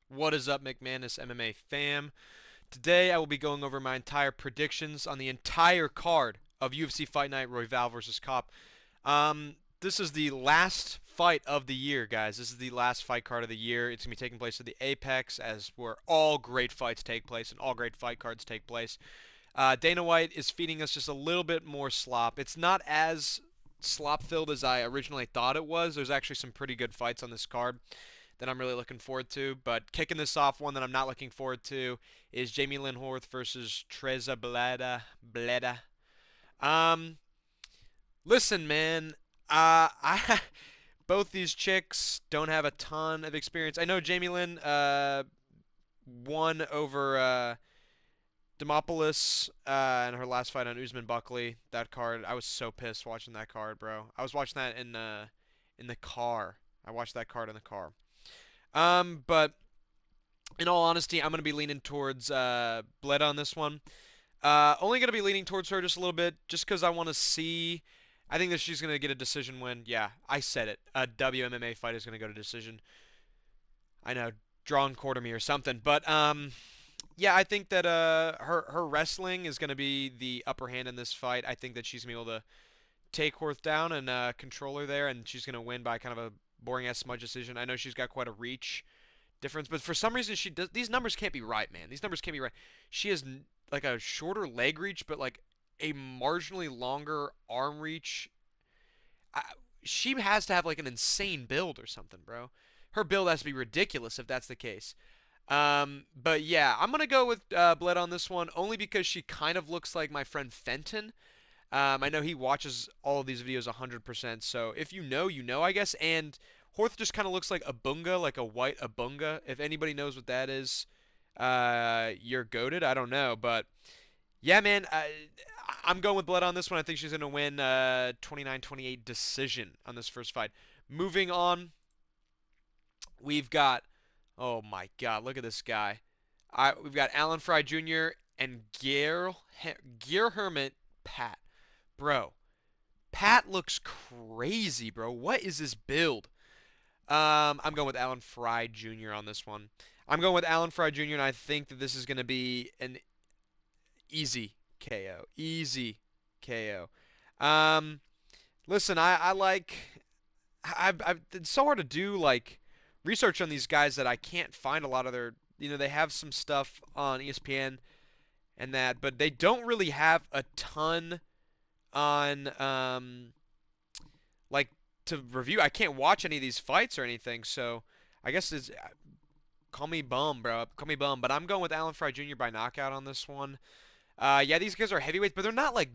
What is up, McManus MMA fam? Today I will be going over my entire predictions on the entire card of UFC Fight Night Royval versus Kape. This is the last fight of the year, guys. This is the last fight card of the year. It's going to be taking place at the Apex, as where all great fights take place and all great fight cards take place. Dana White is feeding us just a little bit more slop. It's not as slop filled as I originally thought it was. There's actually some pretty good fights on this card that I'm really looking forward to. But kicking this off, one that I'm not looking forward to is Jamie Lynn Horth versus Treza Bleda. Um, Listen, man. I both these chicks don't have a ton of experience. I know Jamie Lynn won over Demopoulos in her last fight on Usman Buckley. That card, I was so pissed watching that card, bro. I was watching that in the car. I watched that card in the car. But in all honesty, I'm going to be leaning towards Bled on this one. Only going to be leaning towards her just a little bit, just because I want to see. I think that she's going to get a decision win. Yeah, I said it. A WMMA fight is going to go to decision. I know, draw and quarter me or something. But yeah, I think that her wrestling is going to be the upper hand in this fight. I think that she's going to be able to take Horth down and control her there, and she's going to win by kind of a boring ass smudge decision. I know she's got quite a reach difference, but for some reason she does. These numbers can't be right, man. These numbers can't be right. She has like a shorter leg reach, but like a marginally longer arm reach. She has to have like an insane build or something, bro. Her build has to be ridiculous if that's the case. But yeah, I'm gonna go with Bled on this one only because she kind of looks like my friend Fenton. I know he watches all of these videos 100%, so if you know, you know, I guess. And Horth just kind of looks like a bunga, like a white abunga. If anybody knows what that is, you're goated. I don't know, but yeah, man, I'm going with Blood on this one. I think she's going to win 29-28 decision on this first fight. Moving on, we've got, oh my God, look at this guy. We've got Alan Fry Jr. and Gear Hermit Pat. Bro, Pat looks crazy, bro. What is this build? I'm going with Alan Fry Jr. on this one. I'm going with Alan Fry Jr. and I think that this is going to be an easy KO. Easy KO. Um, Listen, I like. It's so hard to do like research on these guys that I can't find a lot of their. You know, they have some stuff on ESPN and that, but they don't really have a ton on like to review. I can't watch any of these fights or anything, so I guess it's call me bum, bro. Call me bum, but I'm going with Alan Fry Jr. by knockout on this one. Yeah, these guys are heavyweights, but they're not like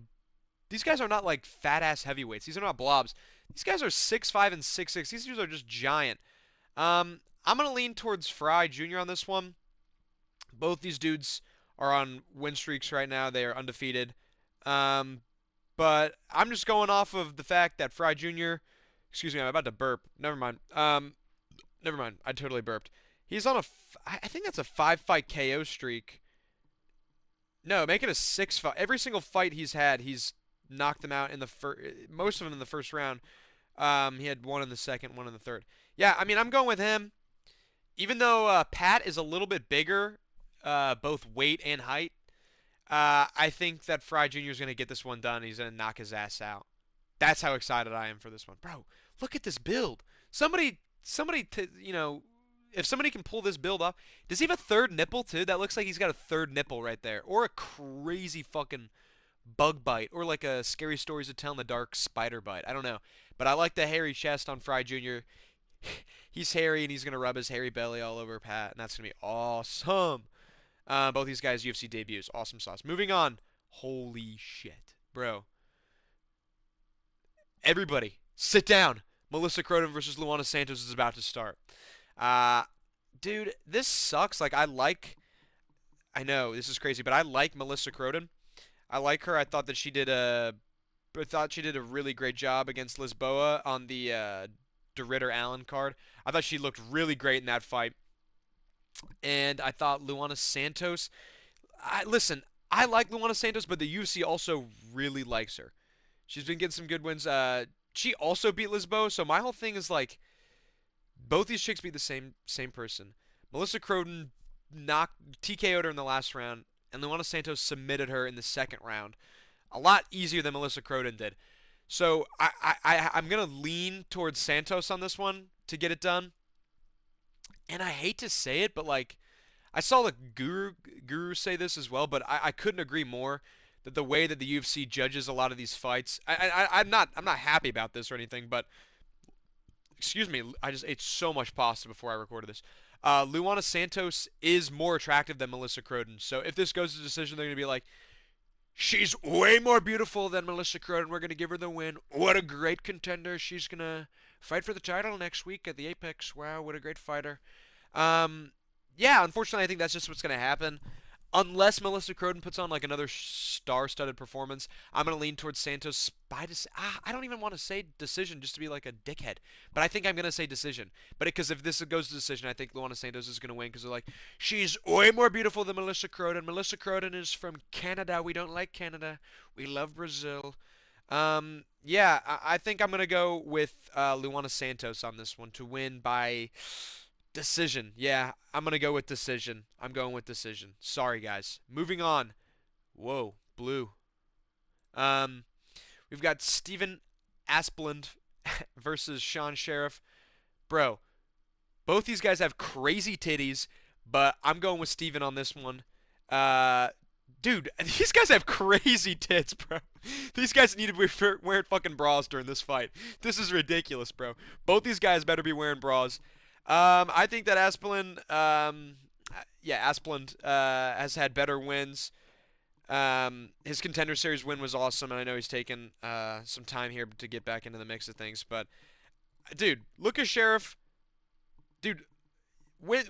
these guys are not like fat ass heavyweights. These are not blobs. These guys are 6'5" and 6'6". These dudes are just giant. I'm gonna lean towards Fry Jr. on this one. Both these dudes are on win streaks right now. They are undefeated. Um, but I'm just going off of the fact that Fry Jr. Excuse me, I'm about to burp. Never mind. Never mind. I totally burped. He's on I think that's a 5-fight KO streak. No, make it a 6 fight. Every single fight he's had, he's knocked them out in the first. Most of them in the first round. He had one in the second, one in the third. Yeah, I mean, I'm going with him. Even though Pat is a little bit bigger, both weight and height, I think that Fry Jr. is going to get this one done. He's going to knock his ass out. That's how excited I am for this one, bro. Look at this build. You know, if somebody can pull this build off, does he have a third nipple too? That looks like he's got a third nipple right there, or a crazy fucking bug bite, or like a scary stories to tell in the dark spider bite. I don't know, but I like the hairy chest on Fry Jr. He's hairy and he's gonna rub his hairy belly all over Pat, and that's gonna be awesome. Both these guys UFC debuts, awesome sauce. Moving on, holy shit, bro. Everybody, sit down. Melissa Croden versus Luana Santos is about to start. Uh, Dude, this sucks. I know this is crazy, but I like Melissa Croden. I like her. I thought she did a really great job against Lisboa on the DeRitter Allen card. I thought she looked really great in that fight, and I thought Luana Santos. Listen, I like Luana Santos, but the UFC also really likes her. She's been getting some good wins. She also beat Lisboa, so my whole thing is like both these chicks beat the same person. Melissa Croden knocked TKO'd her in the last round, and Luana Santos submitted her in the second round. A lot easier than Melissa Croden did. So I'm gonna lean towards Santos on this one to get it done. And I hate to say it, but like I saw the Guru say this as well, but I couldn't agree more that the way that the UFC judges a lot of these fights, I'm not happy about this or anything, but excuse me, I just ate so much pasta before I recorded this. Luana Santos is more attractive than Melissa Croden, so if this goes to decision, they're gonna be like, she's way more beautiful than Melissa Croden. We're gonna give her the win. What a great contender! She's gonna fight for the title next week at the Apex. Wow, what a great fighter. Um, yeah, unfortunately, I think that's just what's going to happen. Unless Melissa Croden puts on like another star-studded performance, I'm going to lean towards Santos by I don't even want to say decision just to be like a dickhead, but I think I'm going to say decision. But because if this goes to decision, I think Luana Santos is going to win because they're like, she's way more beautiful than Melissa Croden. Melissa Croden is from Canada. We don't like Canada. We love Brazil. Yeah, I think I'm going to go with Luana Santos on this one to win by decision. Yeah, I'm going to go with decision. I'm going with decision. Sorry, guys. Moving on. Whoa, blue. Um, we've got Steven Asplund versus Sean Sheriff. Bro, both these guys have crazy titties, but I'm going with Steven on this one. Dude, these guys have crazy tits, bro. These guys need to be wearing fucking bras during this fight. This is ridiculous, bro. Both these guys better be wearing bras. I think that Asplund has had better wins. His Contender Series win was awesome, and I know he's taken some time here to get back into the mix of things. But, dude, look at Sheriff. Dude, when's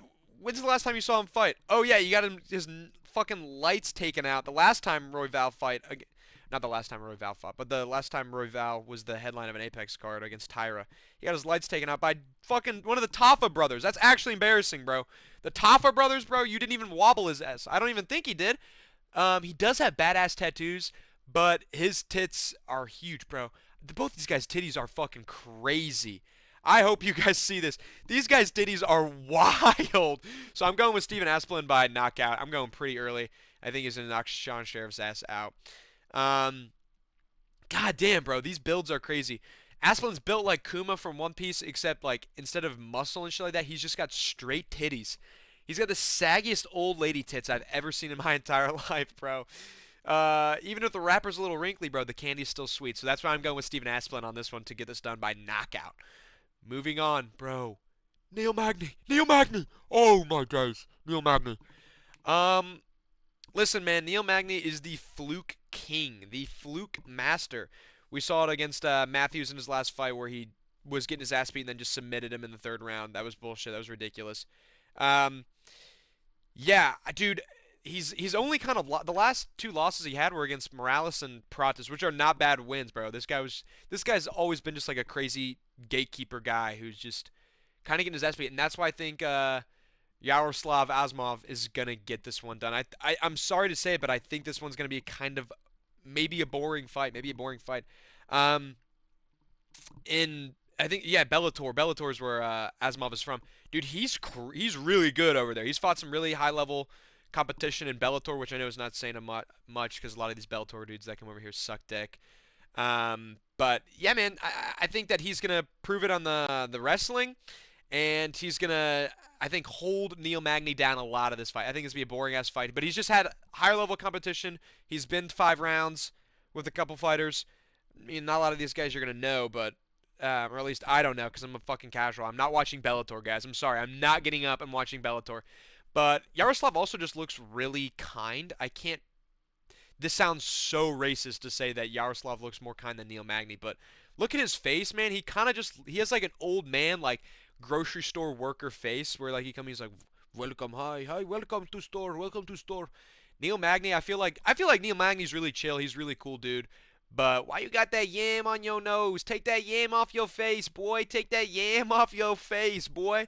the last time you saw him fight? Oh, yeah, you got his fucking lights taken out. The last time Royval fight, not the last time Royval fought, but the last time Royval was the headline of an Apex card against Tyra. He got his lights taken out by fucking one of the Tafa brothers. That's actually embarrassing, bro. The Tafa brothers, bro, you didn't even wobble his ass. I don't even think he did. He does have badass tattoos, but his tits are huge, bro. Both these guys' titties are fucking crazy. I hope you guys see this. These guys' titties are wild. So I'm going with Steven Asplund by knockout. I'm going pretty early. I think he's going to knock Sean Sheriff's ass out. God damn, bro. These builds are crazy. Asplund's built like Kuma from One Piece, except like instead of muscle and shit like that, he's just got straight titties. He's got the saggiest old lady tits I've ever seen in my entire life, bro. Even if the wrapper's a little wrinkly, bro, the candy's still sweet. So that's why I'm going with Steven Asplund on this one to get this done by knockout. Moving on, bro. Neil Magny. Neil Magny. Oh my days. Neil Magny. Listen, man. Neil Magny is the fluke king. The fluke master. We saw it against Matthews in his last fight where he was getting his ass beat and then just submitted him in the third round. That was bullshit. That was ridiculous. Yeah, dude. He's only kind of the last two losses he had were against Morales and Prates, which are not bad wins, bro. This guy's always been just like a crazy gatekeeper guy who's just kind of getting his ass beat, and that's why I think Yaroslav Asmov is gonna get this one done. I'm sorry to say it, but I think this one's gonna be kind of maybe a boring fight, In I think Bellator is where Asmov is from. Dude, he's really good over there. He's fought some really high level competition in Bellator, which I know is not saying much because a lot of these Bellator dudes that come over here suck dick. But yeah, man, I think that he's gonna prove it on the wrestling, and he's gonna, I think, hold Neil Magny down a lot of this fight. I think it's gonna be a boring ass fight, but he's just had higher level competition. He's been 5 rounds with a couple fighters. I mean, not a lot of these guys you're gonna know, but or at least I don't know because I'm a fucking casual. I'm not watching Bellator, guys. I'm sorry. I'm not getting up and watching Bellator. But Yaroslav also just looks really kind. I can't. This sounds so racist to say that Yaroslav looks more kind than Neil Magny, but look at his face, man. He has like an old man, like grocery store worker face, where like he's like, welcome, hi, welcome to store, welcome to store. Neil Magny, I feel like Neil Magny's really chill. He's really cool, dude. But why you got that yam on your nose? Take that yam off your face, boy. Take that yam off your face, boy.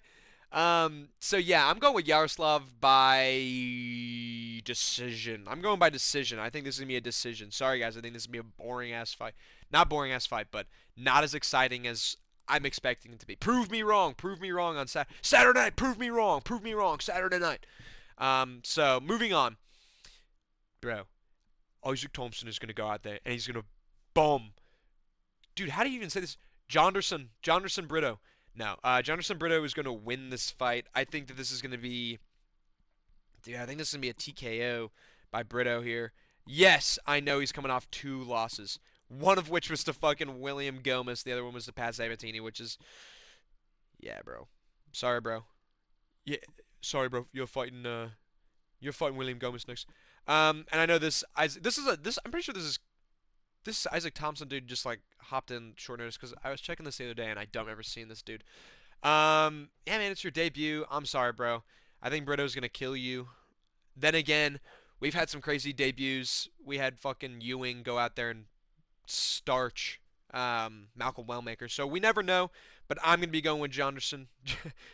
So yeah, I'm going with Yaroslav by decision. I'm going by decision. I think this is going to be a decision. Sorry, guys. I think this is going to be a boring-ass fight. Not boring-ass fight, but not as exciting as I'm expecting it to be. Prove me wrong. Prove me wrong on Saturday night. Prove me wrong. Prove me wrong. Saturday night. So moving on, bro. Isaac Thompson is gonna go out there and he's gonna bomb. Dude, how do you even say this? Jonderson Brito. No, Jonderson Brito is gonna win this fight. I think that this is gonna be. Dude, I think this is gonna be a TKO by Brito here. Yes, I know he's coming off 2 losses. One of which was to fucking William Gomez. The other one was to Pat Sabatini, which is, yeah, bro. Sorry, bro. Yeah, sorry, bro. You're fighting William Gomez next. And I know this. This is a this. I'm pretty sure this Isaac Thompson dude just like hopped in short notice because I was checking this the other day and I don't remember seeing this dude. Yeah, man, it's your debut. I'm sorry, bro. I think Brito's gonna kill you. Then again, we've had some crazy debuts. We had fucking Ewing go out there and starch Malcolm Wellmaker. So we never know. But I'm gonna be going with Jonderson.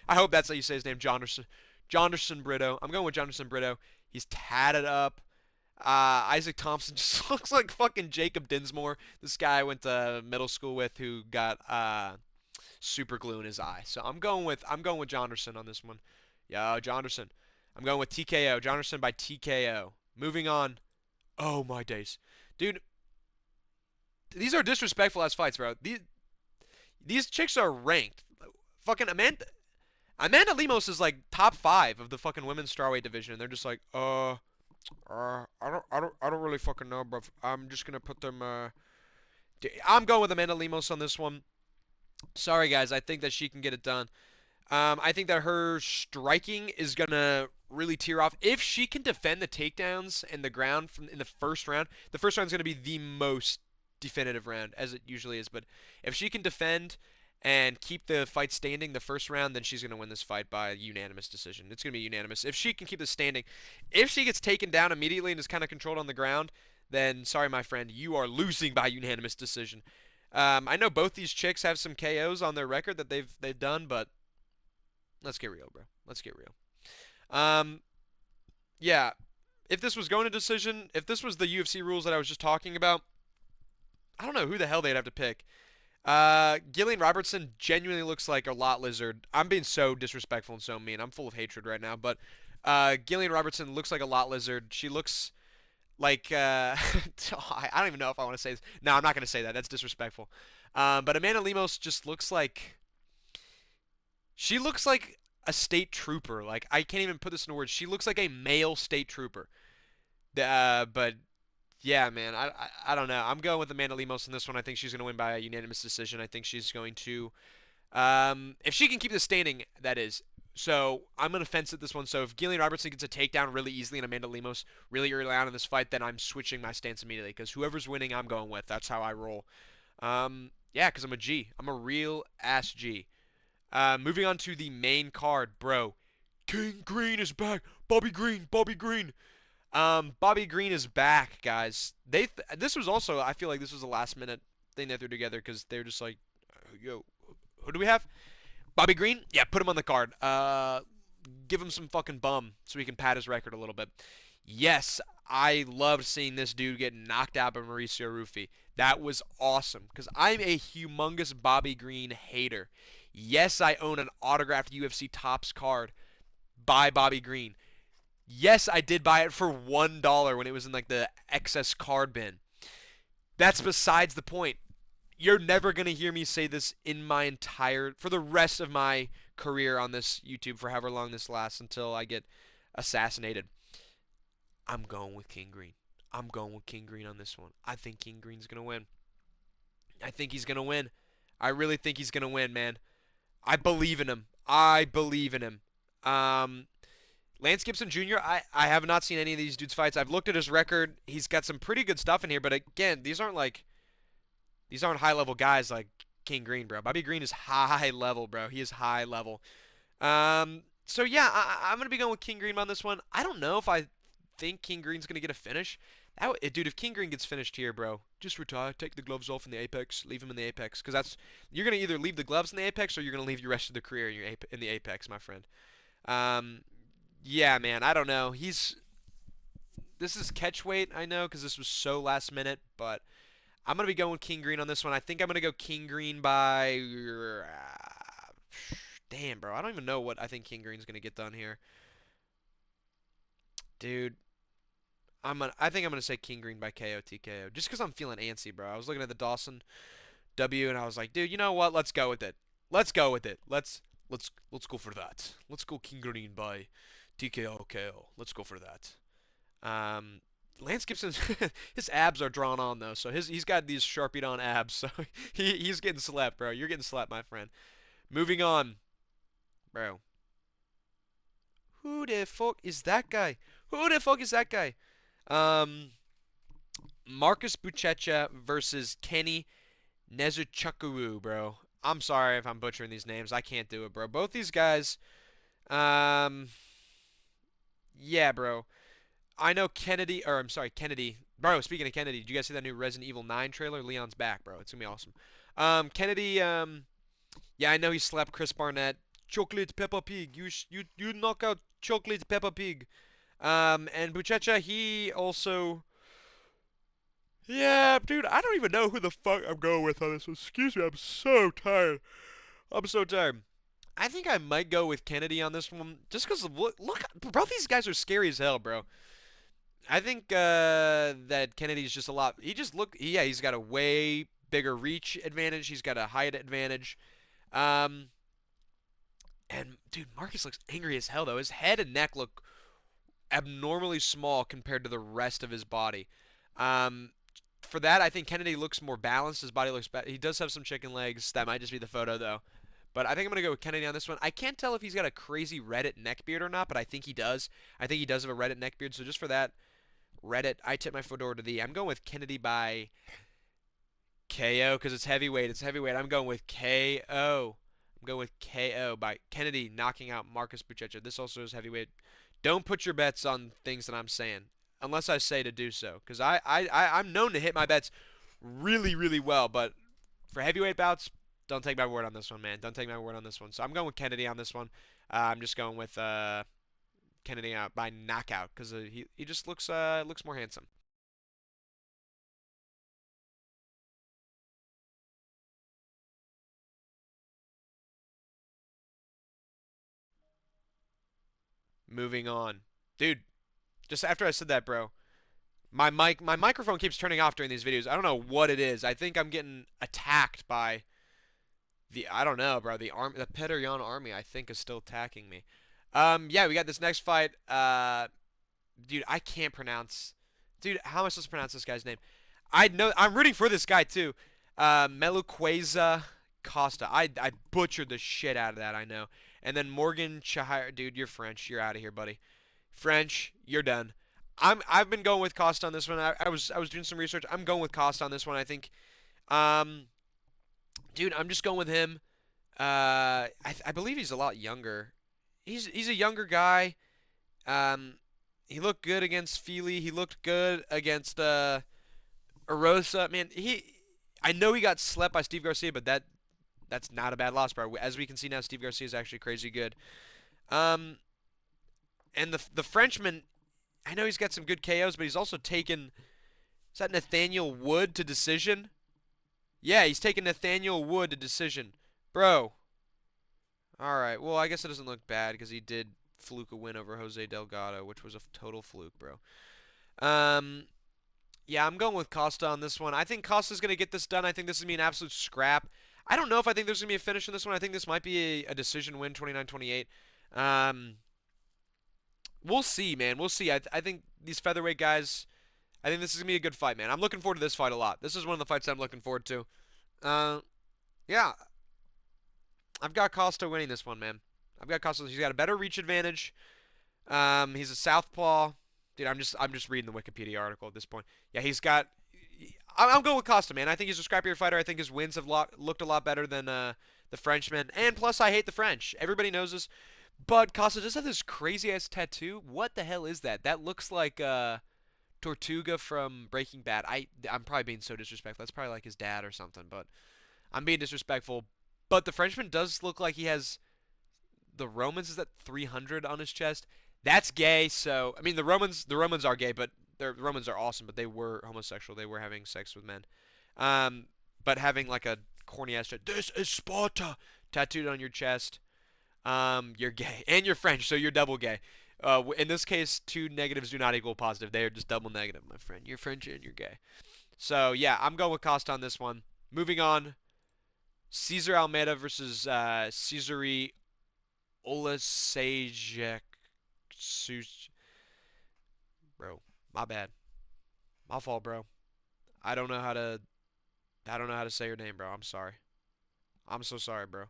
I hope that's how you say his name, Jonderson. Jonderson Brito. I'm going with Jonderson Brito. He's tatted up. Isaac Thompson just looks like fucking Jacob Dinsmore. This guy I went to middle school with who got super glue in his eye. So I'm going with Jonderson on this one. Yo, Jonderson. I'm going with TKO. Jonderson by TKO. Moving on. Oh my days. Dude, these are disrespectful ass fights, bro. These chicks are ranked. Fucking Amanda Lemos is like top 5 of the fucking women's strawweight division. And they're just like, I don't really fucking know, bro. I'm just gonna put them. I'm going with Amanda Lemos on this one. Sorry, guys. I think that she can get it done. I think that her striking is gonna really tear off if she can defend the takedowns and the ground in the first round. The first round is gonna be the most definitive round, as it usually is. But if she can defend and keep the fight standing the first round, then she's going to win this fight by unanimous decision. It's going to be unanimous. If she can keep this standing, if she gets taken down immediately and is kind of controlled on the ground, then sorry, my friend, you are losing by unanimous decision. I know both these chicks have some KOs on their record that they've done, but let's get real, bro. Let's get real. Yeah, if this was going to decision, if this was the UFC rules that I was just talking about, I don't know who the hell they'd have to pick. Gillian Robertson genuinely looks like a lot lizard. I'm being so disrespectful and so mean. I'm full of hatred right now, but Gillian Robertson looks like a lot lizard. She looks like I don't even know if I want to say this. No, I'm not going to say that. That's disrespectful. But Amanda Lemos just looks like she looks like a state trooper. Like I can't even put this into words. She looks like a male state trooper. But yeah, man, I don't know. I'm going with Amanda Lemos in this one. I think she's going to win by a unanimous decision. I think she's going to, if she can keep this standing, that is. So I'm going to fence it this one. So if Gillian Robertson gets a takedown really easily and Amanda Lemos really early on in this fight, then I'm switching my stance immediately because whoever's winning, I'm going with. That's how I roll. Yeah, because I'm a G. I'm a real ass G. Moving on to the main card, bro. King Green is back. Bobby Green. Bobby Green. Bobby Green is back, guys. This was also, I feel like this was a last minute thing they threw together because they're just like, yo, who do we have? Bobby Green? Yeah, put him on the card. Give him some fucking bum so he can pad his record a little bit. Yes, I loved seeing this dude get knocked out by Mauricio Rufy. That was awesome because I'm a humongous Bobby Green hater. Yes, I own an autographed UFC Topps card by Bobby Green. Yes, I did buy it for $1 when it was in like the excess card bin. That's besides the point. You're never going to hear me say this for the rest of my career on this YouTube for however long this lasts until I get assassinated. I'm going with King Green. I'm going with King Green on this one. I think King Green's going to win. I think he's going to win. I really think he's going to win, man. I believe in him. I believe in him. Lance Gibson Jr., I have not seen any of these dudes' fights. I've looked at his record. He's got some pretty good stuff in here, but again, these aren't high-level guys like King Green, bro. Bobby Green is high level, bro. He is high level. So yeah, I'm going to be going with King Green on this one. I don't know if I think King Green's going to get a finish. Dude, if King Green gets finished here, bro, just retire, take the gloves off in the apex, leave him in the apex, because you're going to either leave the gloves in the apex or you're going to leave your rest of the career in the apex, my friend. Yeah, man, I don't know. This is catch weight, I know, because this was so last minute, but I'm gonna be going King Green on this one. I think I'm gonna go King Green by. Damn, bro. I don't even know what I think King Green's gonna get done here, dude. I think I'm gonna say King Green by KO TKO just because I'm feeling antsy, bro. I was looking at the Dawson W and I was like, dude, you know what? Let's go with it. Let's go with it. Let's go for that. Let's go King Green by TKO KO. Let's go for that. Um, Lance Gibson, his abs are drawn on though, so he's got these sharpied on abs, so he's getting slapped, bro. You're getting slapped, my friend. Moving on, bro. Who the fuck is that guy? Who the fuck is that guy? Um, Marcus Buchecha versus Kenny Nezuchukwu, bro. I'm sorry if I'm butchering these names. I can't do it, bro. Both these guys, um, yeah, bro. I know Kennedy, or I'm sorry, Kennedy. Bro, speaking of Kennedy, did you guys see that new Resident Evil 9 trailer? Leon's back, bro. It's gonna be awesome. Kennedy, yeah, I know he slapped Chris Barnett. Chocolate Peppa Pig. You knock out Chocolate Peppa Pig. And Buchecha, he also. Yeah, dude, I don't even know who the fuck I'm going with on this one. Excuse me, I'm so tired. I'm so tired. I think I might go with Kennedy on this one, just because look, both these guys are scary as hell, bro. I think that Kennedy's just a lot. Yeah, he's got a way bigger reach advantage. He's got a height advantage. Um, and dude, Marcus looks angry as hell though. His head and neck look abnormally small compared to the rest of his body. Um, for that, I think Kennedy looks more balanced. His body looks better. He does have some chicken legs. That might just be the photo though. But I think I'm gonna go with Kennedy on this one. I can't tell if he's got a crazy Reddit neckbeard or not, but I think he does. I think he does have a Reddit neckbeard. So just for that, Reddit, I tip my fedora to thee. I'm going with Kennedy by KO because it's heavyweight. It's heavyweight. I'm going with KO. I'm going with KO by Kennedy knocking out Marcus Buchecha. This also is heavyweight. Don't put your bets on things that I'm saying unless I say to do so because I'm known to hit my bets really, really well. But for heavyweight bouts, don't take my word on this one, man. Don't take my word on this one. So I'm going with Kennedy on this one. I'm just going with Kennedy out by knockout because he just looks more handsome. Moving on, dude. Just after I said that, bro, my microphone keeps turning off during these videos. I don't know what it is. I think I'm getting attacked by I don't know, bro. The Peterian army I think is still attacking me. Yeah, we got this next fight. Dude, I can't pronounce. Dude, how am I supposed to pronounce this guy's name? I know I'm rooting for this guy too. Meluqueza Costa. I butchered the shit out of that. I know. And then Morgan Chahir. Dude, you're French. You're out of here, buddy. French, you're done. I've been going with Costa on this one. I was doing some research. I'm going with Costa on this one. I think. Um, dude, I'm just going with him. I believe he's a lot younger. He's a younger guy. Um, he looked good against Feely. He looked good against Arosa. Man, I know he got slept by Steve Garcia, but that's not a bad loss, bro. As we can see now, Steve Garcia is actually crazy good. Um, and the Frenchman, I know he's got some good KOs, but he's also taken. Is that Nathaniel Wood to decision? Yeah, he's taken Nathaniel Wood to decision, bro. All right. Well, I guess it doesn't look bad because he did fluke a win over Jose Delgado, which was a total fluke, bro. Um, yeah, I'm going with Costa on this one. I think Costa's going to get this done. I think this is going to be an absolute scrap. I don't know if I think there's going to be a finish in this one. I think this might be a decision win, 29-28. Um, we'll see, man. We'll see. I think these featherweight guys, I think this is going to be a good fight, man. I'm looking forward to this fight a lot. This is one of the fights I'm looking forward to. Uh, yeah, I've got Costa winning this one, man. I've got Costa. He's got a better reach advantage. He's a southpaw. Dude, I'm just reading the Wikipedia article at this point. Yeah, he's got. I'm going with Costa, man. I think he's a scrappier fighter. I think his wins have looked a lot better than the Frenchman. And plus, I hate the French. Everybody knows this. But Costa does have this crazy ass tattoo. What the hell is that? That looks like Tortuga from Breaking Bad. I'm probably being so disrespectful. That's probably like his dad or something. But I'm being disrespectful. But the Frenchman does look like he has the Romans is that 300 on his chest. That's gay. So I mean the Romans are gay, but the Romans are awesome. But they were homosexual. They were having sex with men. But having like a corny ass "This is Sparta" tattooed on your chest, you're gay and you're French, so you're double gay. In this case, two negatives do not equal positive. They are just double negative, my friend. You're French and you're gay. So yeah, I'm going with Costa on this one. Moving on, Cesar Almeida versus Cesare Olasejek. Bro, my bad. My fault, bro. I don't know how to. I don't know how to say your name, bro. I'm sorry. I'm so sorry, bro.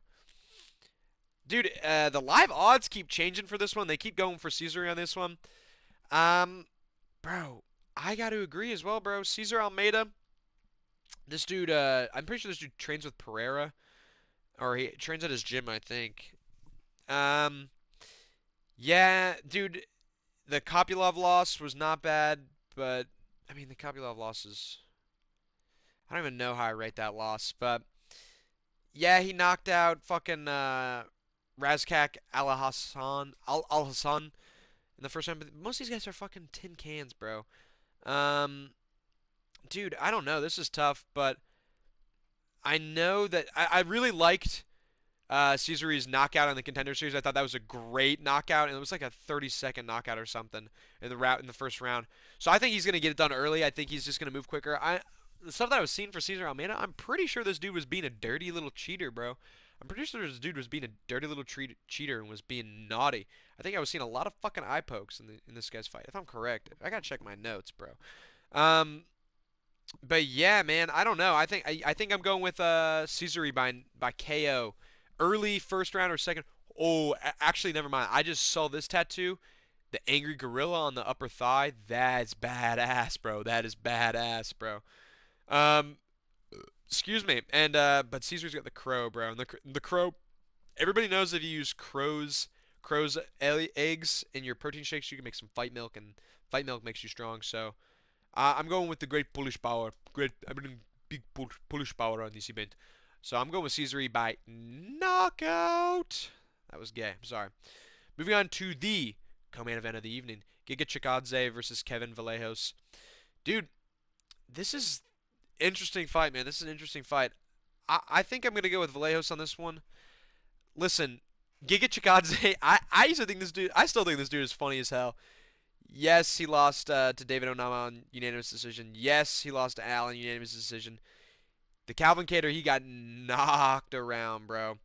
Dude, the live odds keep changing for this one. They keep going for Caesar on this one. Um, bro, I got to agree as well, bro. Cesar Almeida. This dude, I'm pretty sure this dude trains with Pereira, or he trains at his gym, I think. Um, yeah, dude, the Kopylov loss was not bad, but I mean the Kopylov loss is. I don't even know how I rate that loss, but yeah, he knocked out fucking Razkak Al Hassan in the first round. But most of these guys are fucking tin cans, bro. Um, dude, I don't know. This is tough, but I know that I really liked Caesare's knockout in the Contender Series. I thought that was a great knockout, and it was like a 30-second knockout or something in the first round. So I think he's gonna get it done early. I think he's just gonna move quicker. The stuff that I was seeing for Cesar Almeida, I'm pretty sure this dude was being a dirty little cheater, bro. I'm pretty sure this dude was being a dirty little cheater and was being naughty. I think I was seeing a lot of fucking eye pokes in this guy's fight. If I'm correct, I gotta check my notes, bro. Um, but yeah, man, I don't know. I think I'm going with Cesare by KO, early first round or second. Oh, actually, never mind. I just saw this tattoo, the angry gorilla on the upper thigh. That's badass, bro. That is badass, bro. Um, excuse me. And but Caesar's got the crow, bro. And the crow. Everybody knows if you use crow's eggs in your protein shakes, you can make some fight milk, and fight milk makes you strong. So I'm going with the great Polish power. I'm bringing big Polish power on this event. So I'm going with Cesare by knockout. That was gay. I'm sorry. Moving on to the co-main event of the evening: Giga Chikadze versus Kevin Vallejos. Dude, this is interesting fight, man. This is an interesting fight. I think I'm gonna go with Vallejos on this one. Listen, Giga Chikadze. I used to think this dude. I still think this dude is funny as hell. Yes, he lost to David Onama on unanimous decision. Yes, he lost to Al on unanimous decision. The Calvin Cater, he got knocked around, bro.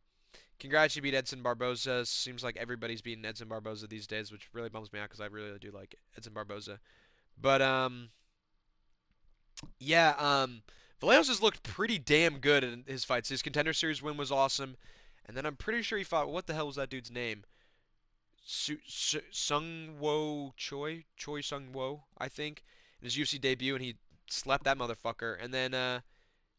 Congrats, you beat Edson Barboza. Seems like everybody's beating Edson Barboza these days, which really bums me out because I really do like Edson Barboza. But yeah, Vallejos has looked pretty damn good in his fights. His Contender Series win was awesome, and then I'm pretty sure he fought. What the hell was that dude's name? Sung Wo Choi Sung Wo, I think, in his UFC debut, and he slept that motherfucker. And then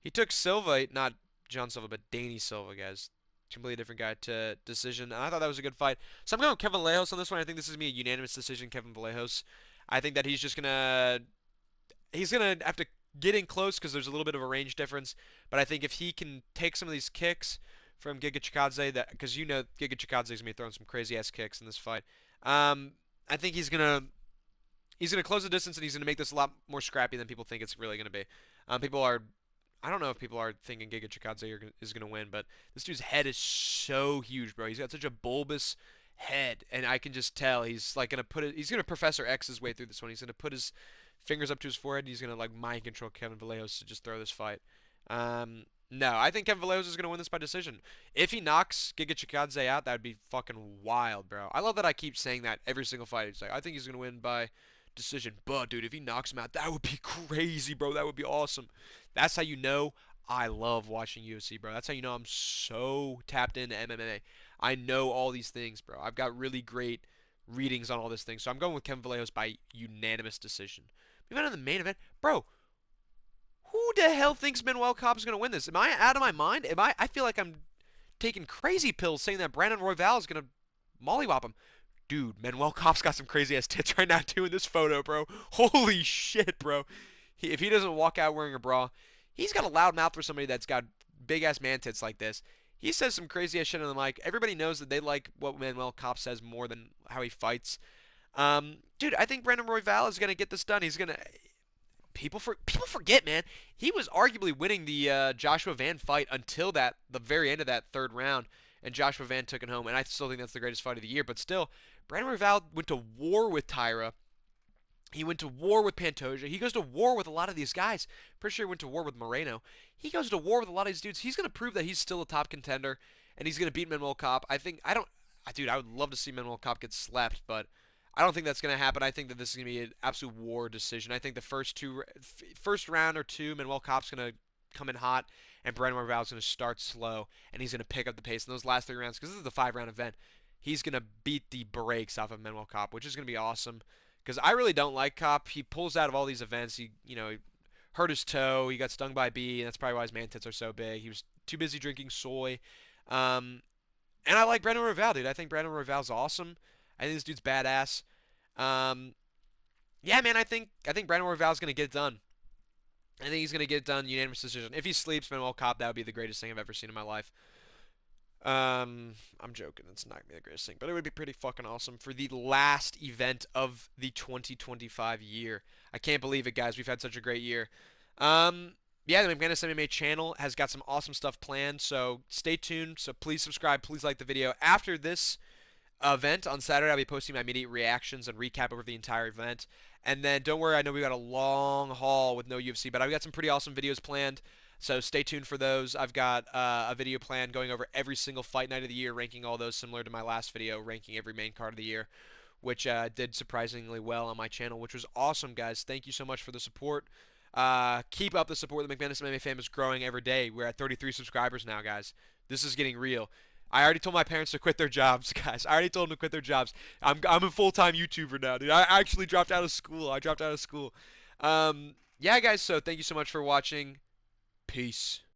he took Silva, not John Silva, but Danny Silva, guys. Completely different guy to decision. And I thought that was a good fight. So I'm going with Kevin Vallejos on this one. I think this is going to be a unanimous decision, Kevin Vallejos. I think that he's gonna have to get in close because there's a little bit of a range difference. But I think if he can take some of these kicks from Giga Chikadze, that because you know Giga Chikadze is gonna be throwing some crazy ass kicks in this fight. I think he's gonna close the distance and he's gonna make this a lot more scrappy than people think it's really gonna be. People are. I don't know if people are thinking Giga Chikadze is going to win, but this dude's head is so huge, bro. He's got such a bulbous head, and I can just tell he's like going to he's going to Professor X his way through this one. He's going to put his fingers up to his forehead, and he's going to like mind control Kevin Vallejos to just throw this fight. No, I think Kevin Vallejos is going to win this by decision. If he knocks Giga Chikadze out, that would be fucking wild, bro. I love that I keep saying that every single fight. It's like, I think he's going to win by decision. But, dude, if he knocks him out, that would be crazy, bro. That would be awesome. That's how you know I love watching UFC, bro. That's how you know I'm so tapped into MMA. I know all these things, bro. I've got really great readings on all this thing. So I'm going with Kevin Vallejos by unanimous decision. Moving on to the main event. Bro, who the hell thinks Manuel Kape is going to win this? Am I out of my mind? I feel like I'm taking crazy pills saying that Brandon Royval is going to mollywop him. Dude, Manuel Kape's got some crazy ass tits right now too in this photo, bro. Holy shit, bro. If he doesn't walk out wearing a bra, he's got a loud mouth for somebody that's got big ass man tits like this. He says some crazy ass shit on the mic. Everybody knows that they like what Manuel Kape says more than how he fights. Dude, I think Brandon Royval is gonna get this done. people forget, man. He was arguably winning the Joshua Van fight until the very end of that third round, and Joshua Van took it home. And I still think that's the greatest fight of the year. But still, Brandon Royval went to war with Tyra. He went to war with Pantoja. He goes to war with a lot of these guys. Pretty sure he went to war with Moreno. He goes to war with a lot of these dudes. He's going to prove that he's still a top contender, and he's going to beat Manuel Kape. I don't, dude, I would love to see Manuel Kape get slapped, but I don't think that's going to happen. I think that this is going to be an absolute war decision. I think the first round or two, Manuel Kape's going to come in hot, and Brandon Royval is going to start slow, and he's going to pick up the pace in those last 3 rounds, because this is the 5-round event. He's going to beat the brakes off of Manuel Kape, which is going to be awesome. Because I really don't like Kape. He pulls out of all these events. He hurt his toe. He got stung by a bee, and that's probably why his man tits are so big. He was too busy drinking soy. And I like Brandon Royval, dude. I think Brandon Royval's awesome. I think this dude's badass. Yeah, man. I think Brandon Royval's gonna get it done. I think he's gonna get it done unanimous decision. If he sleeps Manuel Kape, that would be the greatest thing I've ever seen in my life. I'm joking. It's not gonna be the greatest thing, but it would be pretty fucking awesome for the last event of the 2025 year. I can't believe it, guys. We've had such a great year. Yeah, the McManus MMA channel has got some awesome stuff planned, so stay tuned. So please subscribe. Please like the video. After this event on Saturday, I'll be posting my immediate reactions and recap over the entire event. And then don't worry, I know we got a long haul with no UFC, but I've got some pretty awesome videos planned. So stay tuned for those. I've got a video planned going over every single fight night of the year, ranking all those similar to my last video, ranking every main card of the year, which did surprisingly well on my channel, which was awesome, guys. Thank you so much for the support. Keep up the support. The McManus MMA fam is growing every day. We're at 33 subscribers now, guys. This is getting real. I already told my parents to quit their jobs, guys. I already told them to quit their jobs. I'm a full-time YouTuber now, dude. I actually dropped out of school. Yeah, guys. So thank you so much for watching. Peace.